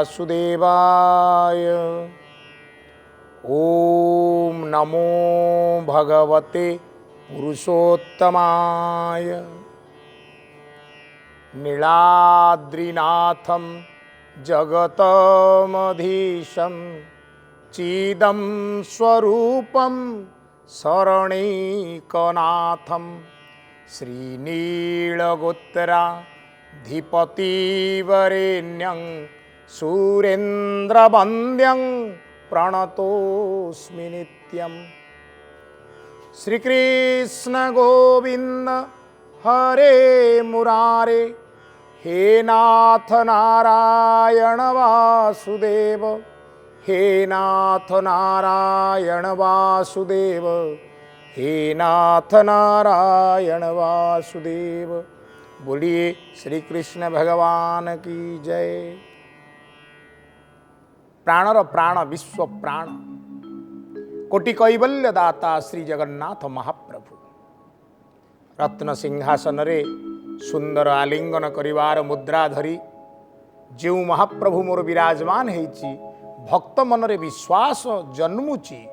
वासुदेवाय। ओम नमो भगवते पुरुषोत्तमाय। नीलाद्रिनाथं जगतमधीशं चिदं स्वरूपं शरणैकनाथं श्रीनीलगोत्राधिपतिवरेण्यं सुरेन्द्रवन्द्यं प्रणतोऽस्मि नित्यम्। श्रीकृष्ण गोविंद हरे मुरारे, हे नाथ नारायण वासुदेव, हे नाथ नारायण वासुदेव, हे नाथ नारायण वासुदेव। बोलिए श्री कृष्ण भगवान की जय। प्राणर प्राण विश्व प्राण कोटि कैवल्य दाता श्री जगन्नाथ महाप्रभु रत्न सिंहासन रे सुंदर आलिंगन करिवार मुद्रा धरी जो महाप्रभु मोर विराजमान होइछि, भक्त मनरे विश्वास जन्मुची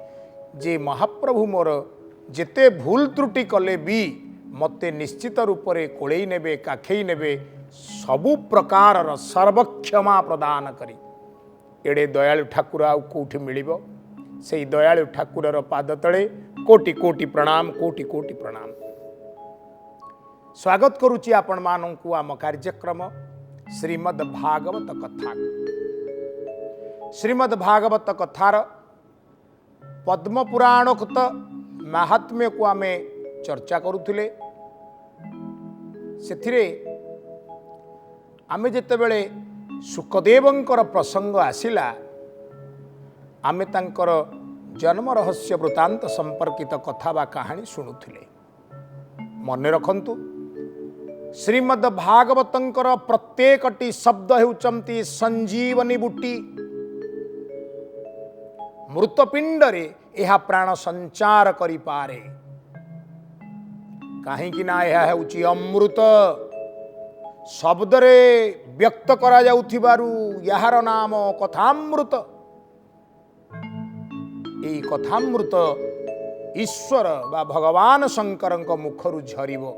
जे महाप्रभु मोर जेते भूल त्रुटि कले भी मते निश्चित रूप से कोड़े नेबे काखेई नेबे, सबु प्रकार सर्वक्षमा प्रदान करी एड़े दयालु ठाकुर आउ कोठी मिलिबो। से दयालु ठाकुरर पाद तले कोटि कोटि प्रणाम, कोटि कोटि प्रणाम। स्वागत करुच्ची आपण मानू आम कार्यक्रम श्रीमद् भागवत कथा। श्रीमद् भागवत कथार पद्म पुराणोक्त महात्म्य को आम चर्चा करुले। से आम जितेबले सुखदेवंकर प्रसंग आसिला, आमे तांकर जन्म रहस्य वृत्तांत संपर्कित कथा बा कहानी शुणुले। मन रखंतु, श्रीमद् भागवतंकर प्रत्येकटी शब्द हेउचंती संजीवनी बूटी। मृतपिंडरे यह प्राण संचार करि पारे, काहेकि ना यह हेउची अमृत शब्दरे व्यक्त करा जाउथिबारु यार नाम कथामृत। यही कथामृत ईश्वर बा भगवान शंकर मुखरु झरिबो।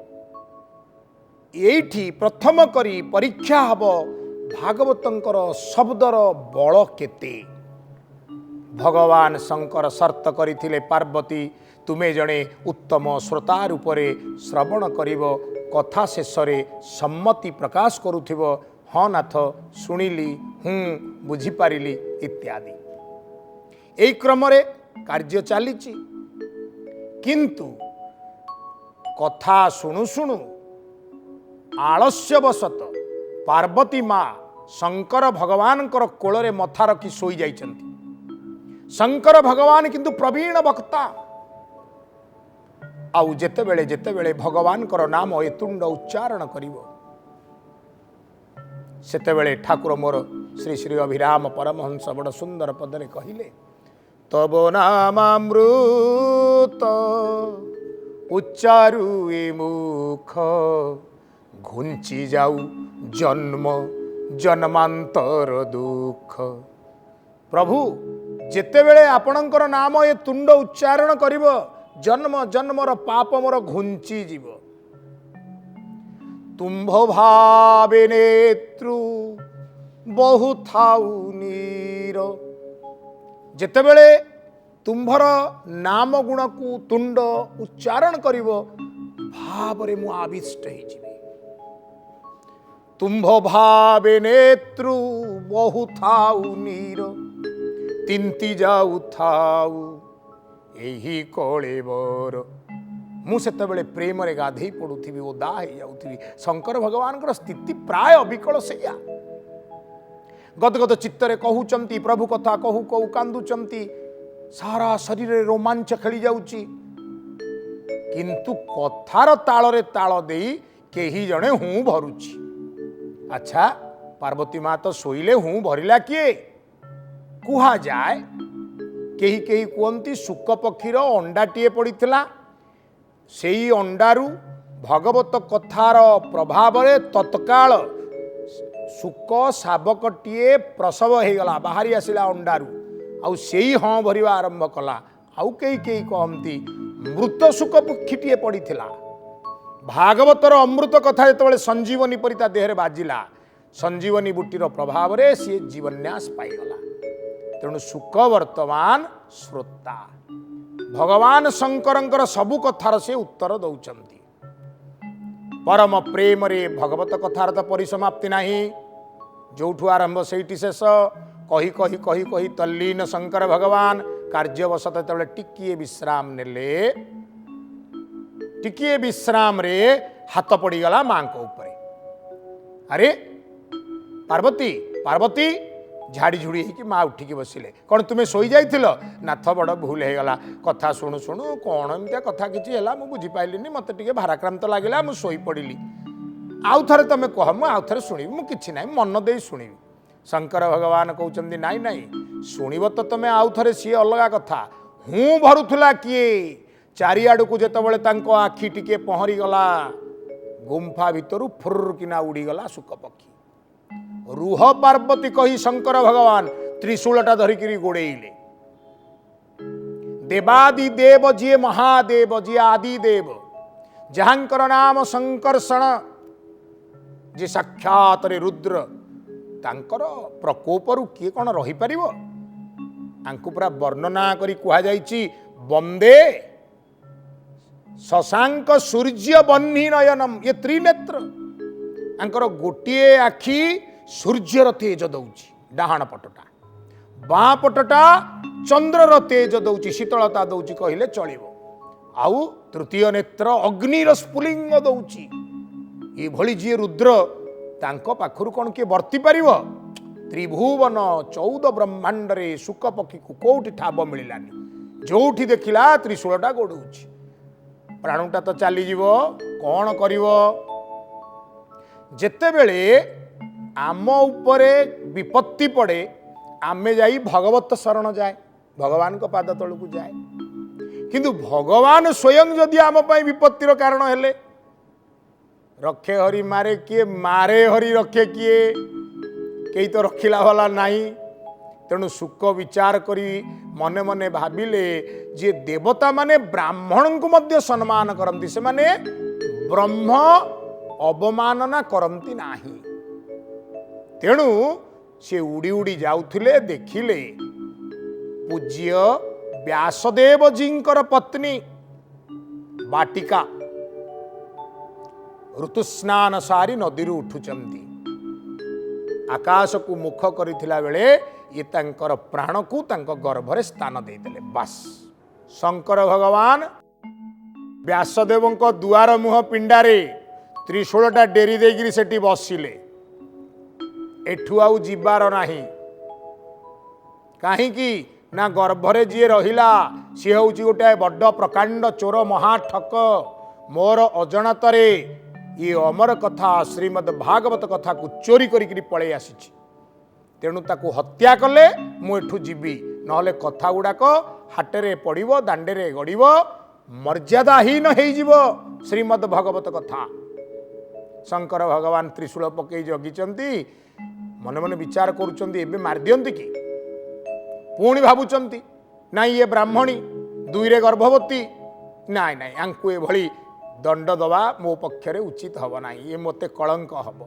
एठी प्रथम करी परीक्षा हब भागवतंकर शब्दर बल केते। भगवान शंकर शर्त करथिले, पार्वती तुमे जणे उत्तम श्रोता रूपरे श्रवण करिवो, कथा शेषरे सम्मति प्रकाश करुथिबो। हाँ नाथ शुणिली, हूँ बुझिपारिली इत्यादि। एई क्रमरे कार्य चलीची, किंतु कथा शुणु शुणु आलस्यवशत पार्वती माँ शंकर भगवान कोଳରେ मथा रखी सोई जाइछंती। शंकर भगवान किंतु प्रवीण वक्ता। आउ जेतेबेले जेतेबेले भगवान नाम एतुंड उच्चारण करिवो, सेतेबेले ठाकुर मोर श्री श्री अभिराम परमहंस बड़ सुंदर पदरे कहिले, तब नामामृत उच्चारु ए मुख, घुंची जाऊ जन्म जन्मांतर दुख। प्रभु जेतेबेले आपणकर नाम ए तुंड उच्चारण करिव, जन्म जन्मर पाप मोर घुंची जीव। तुम्भ भावे नेत्रु बहु थाउ नीर। जेतेबेले तुम्भर नाम गुण को तुंड उच्चारण करिव, भावरे मु आविष्ट हो जिवि। तुम्भ भावे नेत्रु बहु थाउ नीर, तिंती जाऊ थाउ एही कलेवर। मु सेतेबेले प्रेम रे गाधई पड़ुथिबि, ओदा हो जाउथिबि। शंकर भगवान स्थिति प्राय अविकल सैया। गदगद चित्तरे कहउचंती, प्रभु कथा कहू कहू कांदुचंती, सारा शरीर रोमांच खेली जाउची, किंतु कथार ताଳରେ ताଳ देई केही जणे हूँ भरुची। अच्छा, पार्वती माँ तो शोइले हूँ भरिला किए? कुहा जाए, केही केही कहती शुक पक्षीर अंडाटीए पड़ीथिला, सेई अंडारू भगवत कथार प्रभाव तत्काल शुक शावकटीए प्रसव हो गला बाहरी आसला अंडारू आउ से हाँ भरवा आरंभ कला आउ कई कहती मृत शुक पक्षीटीए पड़ी भागवतर अमृत कथा जो संजीवनी परी ता देहरे बाजिला संजीवनी बुटीर प्रभाव रे सी जीवन्यास पाईगला तेणु शुक वर्तमान श्रोता भगवान शंकरंकर सबु कथार से उत्तर दौचंती परम प्रेम रे भगवत कथार तो परिसमाप्ति नाही जोठू आरंभ सेठी शेष कही कही कही कही तल्लीन शंकर भगवान कार्यवशत तले टिकिए विश्राम नेले टिकिए विश्राम रे हाथ पड़ीगला मां को ऊपर अरे पार्वती पार्वती झाड़ी झुड़ी होगी माँ उठिकी बसिले कौन तुम्हें शोई जाइथिल नाथ बड़ भूल हो गला कथा शुणु शुणु कौन एमती कथा किसी है मुझे बुझीपारे मत टे भाराक्रांत लगे मुझे शोई पड़ी आउ थे तुम कह मुझे आउ थे शुणी मुझे ना मन दे शुणी शंकर भगवान कहते नाई नाई शुणव तो तुम आउ थे सी अलग कथा हूँ भरुला किए चारिआड़ को जिते आखि टिके पहरी गला गुंफा भितर फुर्र किना उड़ीगला शुक पक्षी रुह पार्वती कही शंकर भगवान त्रिशूलटा धरिकी गोड़ेले देवादि देव जी महादेव जी आदि देव जहांकर नाम शंकर्षण जे साक्षात रुद्र तांकर प्रकोपरु किए कौन रही पारिबो आंकु पूरा वर्णना करी कुहा जाइछि वंदे शशांक सूर्य बन्ही नयनम ये त्रिनेत्र आंकर गोटिए आखि सूर्यर तेज दौची डाहाण पटटा बाँ पटटा चंद्रर तेज दौची शीतलता दौची कहले चलिबो आउ तृतीय नेत्र अग्निर स्फुलिंग दौची ये भली जी रुद्र तांको पाखरु कौन किए वर्ती पारिबो त्रिभुवन 14 ब्रह्मांड रे शुक पक्षी को कोठी ठाब मिलानी जोठी देखिला त्रिशूलटा गोड़ौची प्राणुटा तो चली जीवो कौन करिवो जेते बेले आम उपरे विपत्ति पड़े आमे जाई भगवत शरण जाए भगवान को पाद तल को जाए किंतु भगवान स्वयं जदि आम पाई विपत्तिर कारण हेले रखे हरि मारे किए मारे हरि रखे किए कई तो रखिला वाला नहीं तेणु सुख विचार करी मने मने भाविले जे देवता माने ब्राह्मण को मध्य सम्मान करती से माने ब्रह्म अवमानना करती नाही तेणु से उड़ी उड़ी जाउथिले देखिले पूज्य व्यासदेव जींकर पत्नी बाटिका ऋतुस्नान सारी नदी उठुचंती आकाश को मुख करिथिला बेले ये तांकर प्राण को तांको गर्भरे स्थान देइदेले बस शंकर भगवान व्यासदेव दुआर मुह पिंडारे त्रिशूलटा डेरी देगिरी सेठी बसिले एठू आउ जीवार नाही कहीं ना गर्भरे जी रहिला सी हूँ गोटे बड़ प्रकांड चोर महाठक मोर अजणतरे ये अमर कथा श्रीमद भागवत कथा को चोरी करी पलि आसी तेणु ताकू हत्या कले मुठू जीवी नहले कथा गुड़ाक हाटरे पड़ो दांडे गड़ब मर्यादाहीन हो श्रीमद भागवत कथा शंकर भगवान त्रिशूल पकई जगिचंती मन मन विचार करुचंती एबे मार दियंती कि पुणी भावुचंती नाई ये ब्राह्मणी दुईरे गर्भवती नाई नाई आंकु एभली दंड दवा मो पक्षरे उचित हब ना ये मते कलंक हब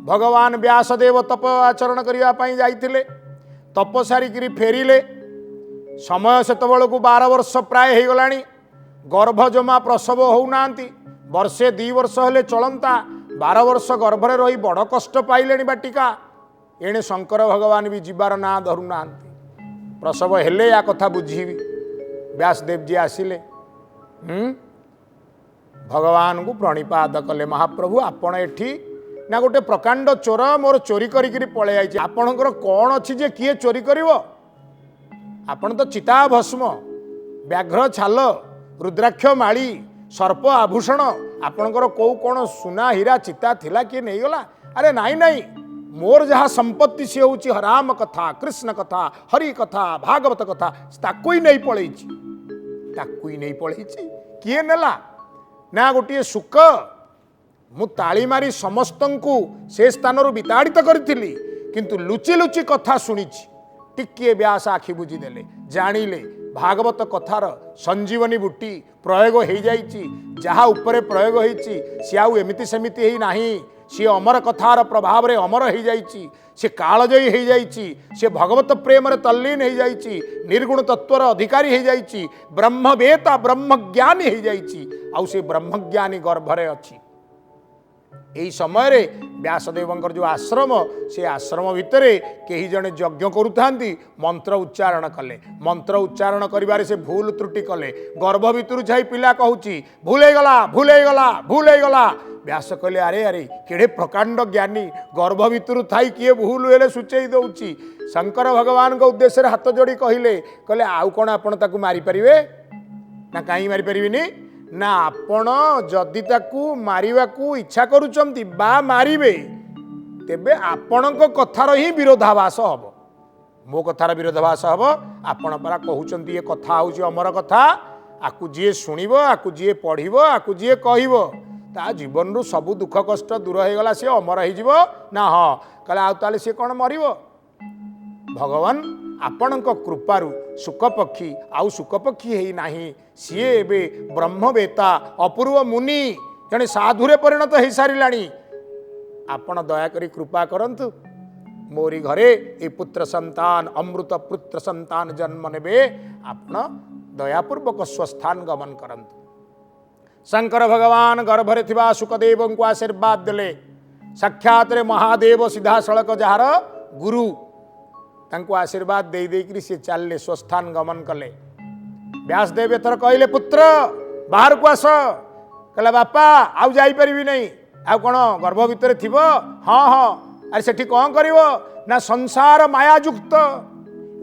भगवान व्यासदेव तप आचरण करने जाइथिले तप सारिकी फेरिले समय सेतबेल को 12 वर्ष प्राय हो गलानी गर्भ जमा प्रसव होना वर्षे 2 वर्ष हेले चलंता 12 वर्ष गर्भरे रही बड़ कष्ट पाइले बाटिका एणे शंकर भगवान भी जीवार ना धरू ना प्रसव हेले या कथा बुझीबी व्यासदेव जी आसिले भगवान को प्रणिपात कले महाप्रभु आपण एठी ना गोटे प्रकांड चोर मोर चोरी करी पळे आइछि आपणकर कौन अच्छी जे किए चोरी करिवो आपण तो चिता भस्म व्याघ्र छाल रुद्राक्ष माली सर्प आभूषण आपणकर कौ कौन सुना हीरा चिता थिला किए नहीं गला अरे नाई नाई मोर जहाँ संपत्ति सी हूँ राम कथा कृष्ण कथा हरि कथा भागवत कथा ताकू ही नहीं पलैछि ताकू ही नहीं पलैछि किए नेला ना गोटे सुक मु ताली मारी समस्तंकु से स्थान विताड़ित करी किंतु लुचि लुचि कथा शुणी टिके व्यास आखि बुझीदेले जानिले भागवत कथार संजीवनी बुटी प्रयोग हो जाइए जहाँ उपरे प्रयोग होती सी आउ एमती सेमिति ही नाही सी अमर कथार प्रभाव रे अमर हो जाइए सी कालजयी हो जाइए सी भगवत प्रेम रे तल्लीन हो जाइए निर्गुण तत्वर अधिकारी हो जाइए ब्रह्मवेता ब्रह्मज्ञानी हो जाइए आउ से ब्रह्मज्ञानी गर्भरे अच्छी यही समय रे व्यासदेवंकर जो आश्रम से आश्रम भितर कई जने यज्ञ करुता मंत्र उच्चारण कले मंत्र उच्चारण करिबारे से भूल त्रुटि कले गर्भ भितर जाई पिला कहूची भूल गला भूल गला भूल गला व्यास कहले अरे अरे केड़े प्रकांड ज्ञानी गर्भ भितर थाई किए भूल हेले सूचई दउची शंकर भगवान को उद्देश्य हाथ जोड़ी कहले कहले आउ कोन आपण ताकू मारी परिवे ना काई मारी परिवेनी ना आपण जदि ताकू मारिबा को इच्छा करूचंती बा मारिबे तेबे आपणक कथार ही विरोधाभास हबो मो कथार विरोधाभास हबो आपण परा कहउचंती ये कथा होउची अमर कथा आकु जे सुनिबो आकु जे पढिबो आकु जे कहिबो ता जीवन रु सब दुख कष्ट दूर हो गला से अमर हो जीवो ना हाँ कहले आउ ताले से कौन मरिबो भगवान आपणक कृपारु सुखपक्षी आउ सुखपक्षी है नाही सीए एबे ब्रह्मवेता अपूर्व मुनि जने साधुरे परिणत हो सारिलाणी आपण दयाकरी कृपा करंतु मोरी घरे ए पुत्र संतान अमृत पुत्र संतान जन्म नेबे आपण दयापूर्वक स्वस्थान गमन करंतु शंकर भगवान गर्भरे थिबा सुखदेव को आशीर्वाद देले साक्षात रे महादेव सीधा सड़क जार गुरु तांको आशीर्वाद दे देकरी से चलले स्वस्थान गमन कले व्यासदेव एथर कहले पुत्र बाहर को आस कहला बापा आउ जाई परिबी नहीं आउ कोन गर्भ भितर थिबो हाँ हाँ अरे सेठी कौन करिवो ना संसार माया युक्त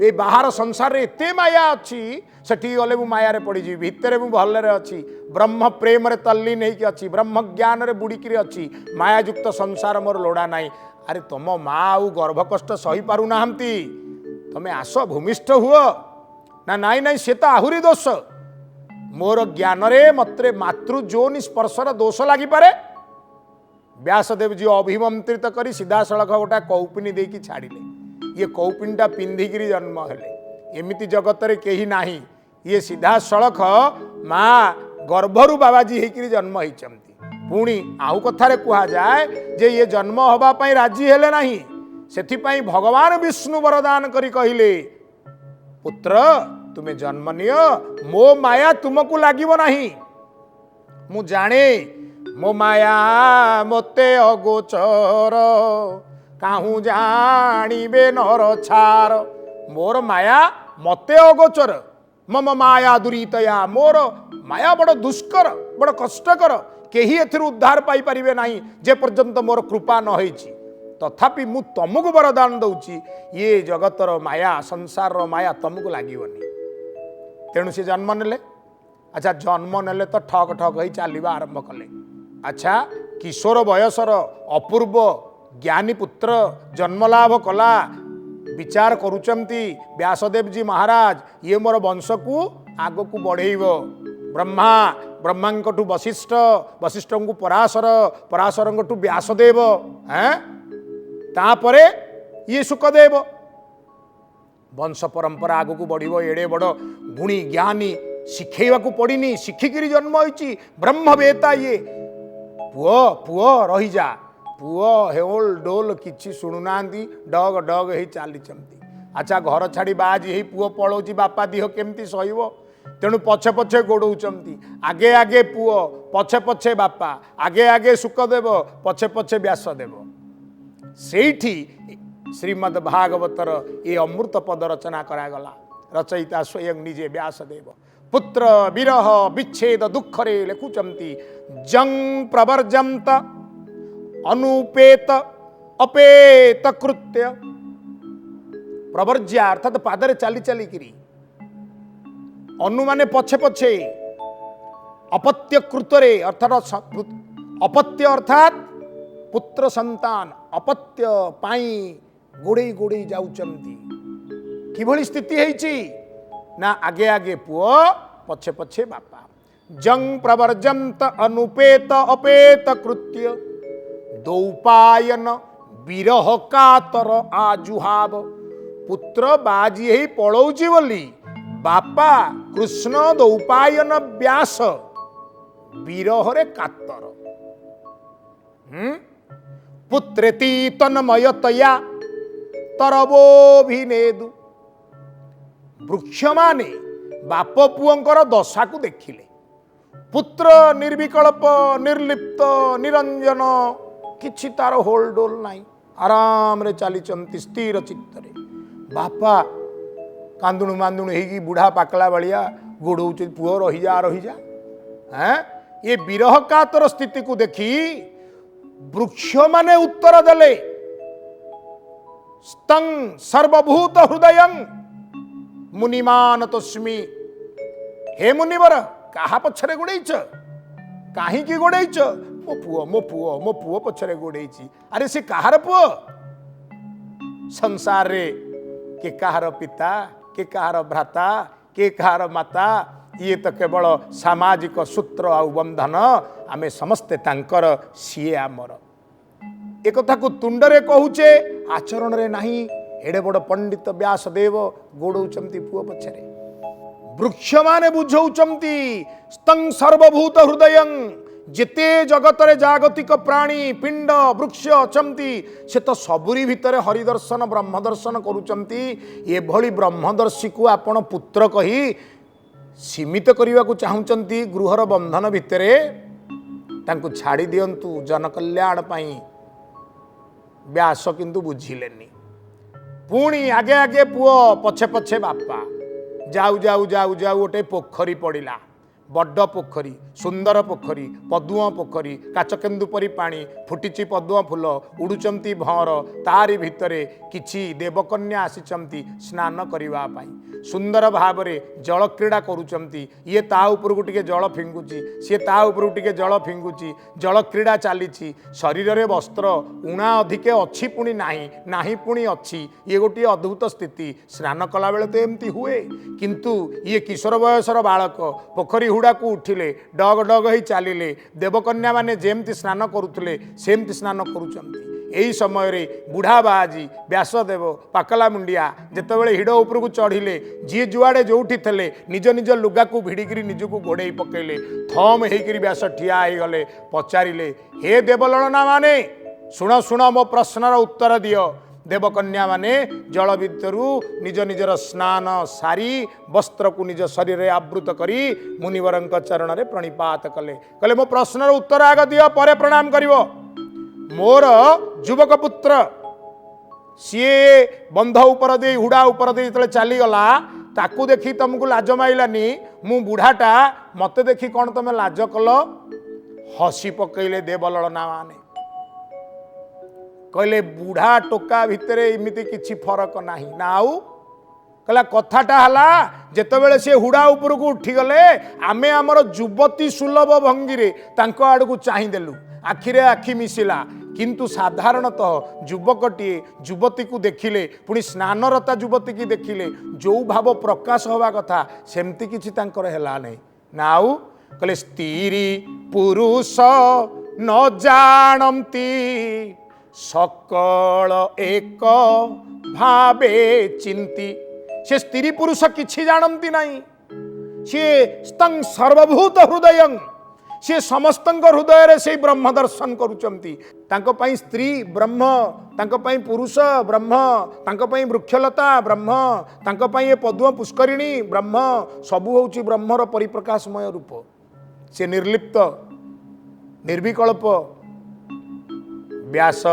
ए बाहर संसार रे एते माया अच्छी सेठी गले मु माया रे पड़ी जी भितर मु भल्ले रे अच्छी ब्रह्म प्रेम रे तल्लीन हेकि अच्छी ब्रह्म ज्ञान रे बुड़ीकी अच्छी माया युक्त संसार मोर लोड़ा नाई अरे तुम माँ आउ गर्भ कष्ट सही पारु नाहंती तमे आस भूमिष्ठ हुओ ना नाई नाई से तो आहुरी दोष मोर ज्ञान रे मत्रे मातृ जोनि स्पर्शर दोष लगी पारे व्यासदेव जी अभिमंत्रित करी सीधा सड़क गोटा कौपिनी देकी छाड़िले ये कौपिनटा पिंधिकी जन्म हेले एमिति जगत रे केही नाही ये सीधा सड़क माँ गर्भरु बाबाजी होकर जन्म होती पुणी आउ कथारे कहा जाए जे ये जन्म हवा पाई राजी हेले नाही सेथिपाई भगवान विष्णु वरदान करी कहिले पुत्र तुम्हें जन्म नियो मो माया तुमको लागिबो नाही मु जाने मो माया मोते अगोचर काहू जानिबे नर छार मोर माया मते अगोचर मम माया दुरीतया मोर माया बड़ दुष्कर बड़ कष्टकर केही एथिर उद्धार पाई परिबे नाही जे पर्यंत मोर कृपा न होईची तथापि मु तुमको वरदान दउची ये जगतर माया संसार माया तुमको लागिवनी तेणु से जन्म नेले अच्छा जन्म नेले तो ठक ठक होई चलवा आरंभ कले अच्छा किशोर बयसर अपूर्व ज्ञानी पुत्र जन्मलाभ कला विचार करुचंती व्यासदेव जी महाराज ये मोर वंश को आग को बढ़ेब ब्रह्मा ब्रह्मांकटू वशिष्ठ वशिष्ठ को पराशर पराशर व्यासदेव हैं तापरे ये सुखदेव वंश परंपरा आग को बढ़िबो एड़े बड़ गुणी ज्ञानी शिखेवा को पड़िनी शिखिकी जन्म होइची ब्रह्मवेता ये पुओ पुओ रही जा पुओ हेओल डोल किछि शुणुना डग डग ही चली अच्छा घर छाड़ी बाजी ही पुओ पलाऊँ बापा दिह केमती सहब तेणु पछे पछे गोड़ौंती आगे आगे पुओ पछे पछे बापा आगे आगे सुखदेव पछे पछे व्यासदेव सेठी श्रीमद् भागवतर ये अमृत पद रचना करागला रचयिता स्वयं निजे व्यासदेव पुत्र विरह विच्छेद दुखरे लिखुचंती जंग प्रवर्जंत अनुपेत अपेत कृत्य प्रवर्ज्या अर्थात पादरे चली चली किरी अनु माने पछे पछे अपत्य कृतरे अर्थात अपत्य अर्थात पुत्र संतान अपत्य पाई गोड़े गोड़े जाउचंती किभली स्थिति हेची ना आगे आगे पुओ पछे पछे बापा जंग प्रवर्जंत अनुपेत अपेत कृत्य दौपायन विरह कातर आजुहाव। पुत्र बाजी ही पड़ौची बोली बापा कृष्ण दौपायन व्यास विरह रे कातर। पुत्रेति तन्मयतया तरवोभिनेदु। वृक्ष माने बाप पुअंकर दशा को देखिले। पुत्र निर्विकल्प निर्लिप्त निरंजन किछि तार होल डोल नहीं, आराम रे चली स्थिर चित्तरे। बापा कांदुणु मांदुणु हेगी बुढ़ा पाकला बलिया गोड़ौ पुओ रही जा हैं। ये विरह कातर स्थिति को देखी वृक्ष माने उत्तर देले स्तं सर्वभूत हृदय मुनिमान तस्मी। हे मुनिवर कहा पछरे गोड़ेच कहीं गोड़ेच? मो पुओ मो पुओ मो पुओ पछरे गोड़ेची। अरे से कहार पुओ? संसार रे के कहार पिता के कहार भ्राता के कहार माता, ये तो केवल सामाजिक सूत्र आ बंधन। आमे समस्ते तांकर सीए आमर। एक कथा को तुंडरे कहूचे आचरण रे नहीं। एडे बड़ पंडित व्यासदेव गोड़ौचंती पुओ पछरे। वृक्ष माने बुझौचंती स्तं सर्वभूत हृदय। जेते जगत रे जागतिक प्राणी पिंड वृक्ष अचंती से तो सबुरी भितर हरिदर्शन ब्रह्म दर्शन करूचंती। ये भली ब्रह्मदर्शी को आपण पुत्र कही सीमित करने को चाहूँगी गृहर बंधन भितरे तांको छाड़ी दियंतु जनकल्याण पाई। व्यास किंतु बुझिलेनी। पुणी आगे आगे पुओ पछे पछे बापा। जाऊ जाऊ जाऊ जाऊ गोटे पोखरी पड़िला, बड़ पोखरी सुंदर पोखरी पदुआ पोखरी काचकेन्दु परी पानी फुटिची पदुआ फूल उड़ुचंती भंवर। तारी भितरे किछि देवकन्या आसीचंती स्नान करिवा पाई। सुंदर भावरे जल क्रीड़ा करुचंती। ये ता उपरकू टिके जल फिंगुची सी ता उपरकू टिके जल फिंगुची। जल क्रीड़ा चलीची। शरीर रे वस्त्र उणा अधिके अच्छी पुणी नाही नाही पुणी अच्छी। ये गोटे अद्भुत स्थिति। स्नान कला बेले तो एमती हुए, किंतु ये किशोर बयसर बालक पोखरी हुड़ा को उठिले डग डग ही चलिले। देवकन्या माने जेमती स्नान करुले सेमती स्नान करुचंती। यही समय रे बुढ़ा बाजी व्यासदेव पाकला मुंडिया जेतेबेले हिड़ उपरकू चढ़िले जी जुआड़े जोठी थले निज निज लुगा को भिड़िकी निजको गोड़े पकेले। थम होकर व्यास ठिया हो गले। पचारिले हे देवललना माने शुण शुण मो प्रश्नर उत्तर दियो। देवकन्या माने जल भितरु निज निजर स्नान सारी वस्त्र को निज शरीर आवृत करी मुनिवरंक चरण रे प्रणिपात कले। कले मो प्रश्नर उत्तर आग दियो परे प्रणाम करिवो। मोर युवक पुत्र सीए बंध उपर दे हुड़ा उपर दे जो चलीगला ताकू देखी तुमको लाज माइलानी। मु बुढ़ाटा मत देखी कौन तुम लाज कल? हसी पकईले देवललना माने। कहले बुढ़ा टोका भितर इमिति किछि फरक नाही ना। आउ कहला कथाटा हला जेतेबेले से हुड़ा उपर को उठीगले आमे आमर युवती सुलभ भंगी तांको आड़कू चाहिदेलु। आखिरे आखि मिशिला, किंतु साधारणतः युवकटीए युवती को देखिले पुणी स्नानरता युवती की देखिले जो भाव प्रकाश हवा कथा सेमती किछि तांकर हेला नै ना। आउ कहले स्त्री पुरुष न जानती सकल एक भावे चिंती। से स्त्री पुरुष किछि जानती नहीं। से स्तं सर्वभूत हृदय सी समस्त हृदय से ब्रह्म दर्शन करुचंती। तांको पई स्त्री ब्रह्म, तांको पई पुरुष ब्रह्म, तांको पई वृक्षलता ब्रह्म, तांको पई ये पद्म पुष्करिणी ब्रह्म। सबू होउची ब्रह्मर परिप्रकाशमय रूप। से निर्लिप्त निर्विकल्प। व्यास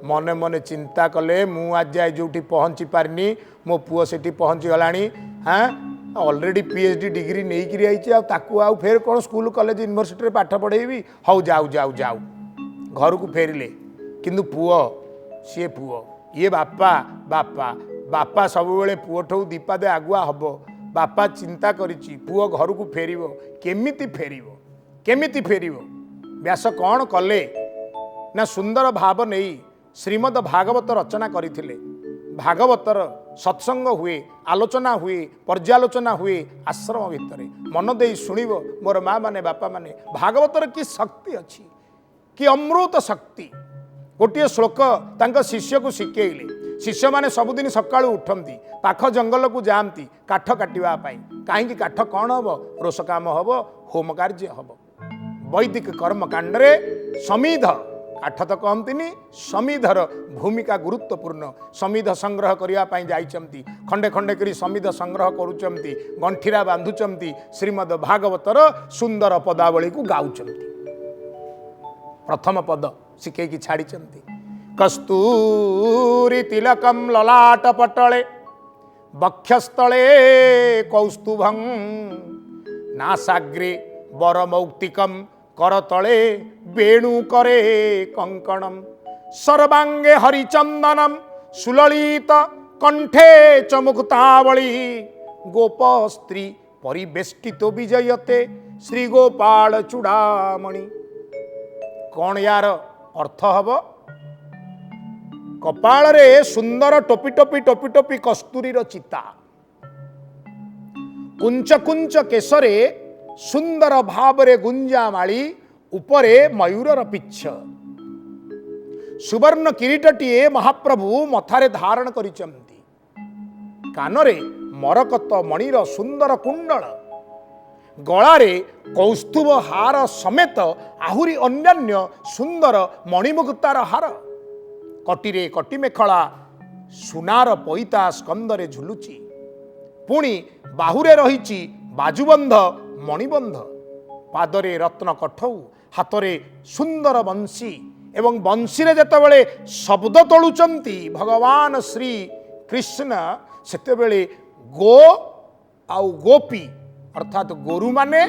मने मने चिंता कले मु आज जाए जो पहुँची पारिनी मो पुओ से पहुँची गलानी। हाँ ऑलरेडी पीएचडी डिग्री नहीं करी आई ताकू आउ फेर कौन स्कूल कॉलेज यूनिवर्सिटी पाठ पढ़ेबी। हाउ जाऊ जाऊ जाऊ घर को फेरिले। किंतु पुओ सी पुओ ये बापा बापा बापा सबुबले पुओ ठू दीपादे आगुआ हम। बापा चिंता करिछि पुओ घर को फेरिबो केमिति फेरिबो केमिति फेरिबो। व्यास कौन कले ना सुंदर भाव नहीं श्रीमद भागवत रचना करथिले। भागवतर सत्संग हुए, आलोचना हुए, पर्यालोचना हुए आश्रम भितर मन दे शुणव मोर माँ माने बापा माने भागवतर कि शक्ति अच्छी कि अमृत शक्ति। गोटे श्लोक तांको शिष्य को शिखेले, शिष्य माने सबुदिन सकाळु उठंती पाख जंगल को जाती काठ काटिबा पाई। कहीं काठ कौन हम? रोष काम हम, होम कार्य हम। वैदिक कर्म कांड रे समिध काठ तो कहती समिधर भूमिका गुरुत्वपूर्ण। समिध संग्रह करने जाइछंती, खंडे खंडे करी समिध संग्रह करुचंती, गंठीरा बांधुचंती, श्रीमद् भागवतर सुंदर पदावली को गाउचंती। प्रथम पद शिखेकी छाड़िचंती। कस्तूरी तिलकम ललाट पटले वक्षस्थले कौस्तुभं नासाग्रे वरमौक्तिकम करतले वेणु करे कंकणम सर्वांगे हरिचंदनम सुललित कंठे चमुक्तावली गोप स्त्री परिवेष्टित विजयते श्री गोपाल चूड़ामणि। कौन यार अर्थ हब? कपाल रे सुंदर टोपी टोपी टोपी टोपी कस्तूरीर चिता, कुंच कुंच केशरे सुंदर भावरे गुंजामाली, उपरे मयूरर पिच्छ, सुवर्ण किरीटटीए महाप्रभु मथारे धारण करिचंती, कानरे मरकत मणिर सुंदर कुंडल, गलारे कौस्तुभ हार समेत आहुरी अन्यान्य सुंदर मणिमुक्तार हार, कटिरे कटी मेखला सुनार पैता स्कंदरे झुलुची, पुणी बाहुरे रहिची बाजुबंध मणिबंध, पादरे रत्न कठौ, हातरे सुंदर बंशी एवं बंशी रे जेतेबेले शब्द तोलुचंती भगवान श्री कृष्ण सेतेबेले गो आउ गोपी अर्थात गोरु माने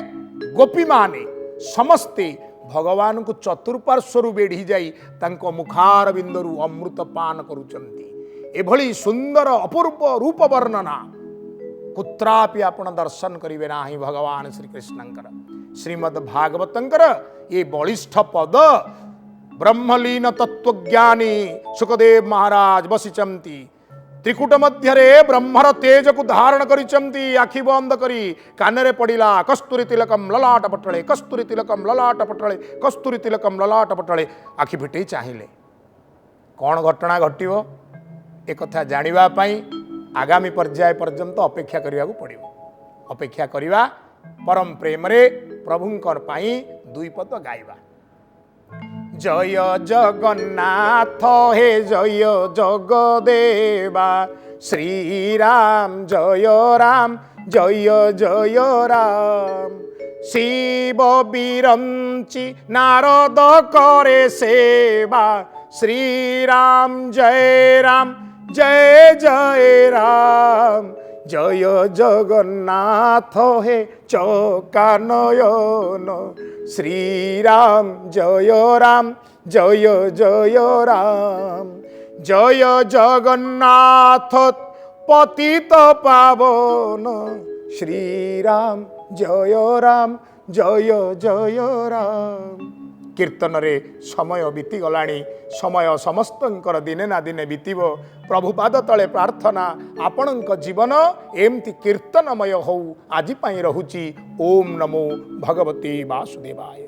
गोपी माने समस्ते भगवान को चतुर्पार्श्वर बेढ़ी जाई तांको मुखार बिंदु अमृत पान करुचंती। एभली सुंदर अपूर्व रूप वर्णना कुत्रापि आपण दर्शन करिवे नाही भगवान श्री कृष्णंकर। श्रीमद् भागवतंकर ये बलिष्ठ पद ब्रह्मलीन तत्वज्ञानी सुखदेव महाराज बसिचंती, त्रिकुट मध्यरे ब्रह्मर तेज को धारण करिचंती, आखि बंद करी कानरे पड़िला कस्तूरी तिलकम ललाट पटले, कस्तूरी तिलकम ललाट पटले, कस्तूरी तिलकम ललाट पटले। आखि फिटेई चाहिए कौन घटना घटिवो ए कथा जानिबा पई आगामी पर्याय पर्यंत अपेक्षा करने पड़ो। अपेक्षा करवा परम प्रेम रे प्रभुंकर पाई दुई पद गाइबा। जय जगन्नाथ हे जय जगदेवा, श्रीराम जय राम जय जय राम, शिव बिरंची नारद करे सेवा, श्रीराम जय राम जय जय राम, जय जगन्नाथ हे चौकानयन, श्रीराम जय राम जय जय राम, जय जगन्नाथ पतित पावन, श्रीराम जय राम जय जय राम। कीर्तन रे समय बीती गलाणी, समय समस्तंकर दिने ना दिने बीतीब। प्रभुपाद तले प्रार्थना आपणक जीवन एमती कीर्तनमय हो आज पाई रहुची। ओम नमो भगवते वासुदेवाय।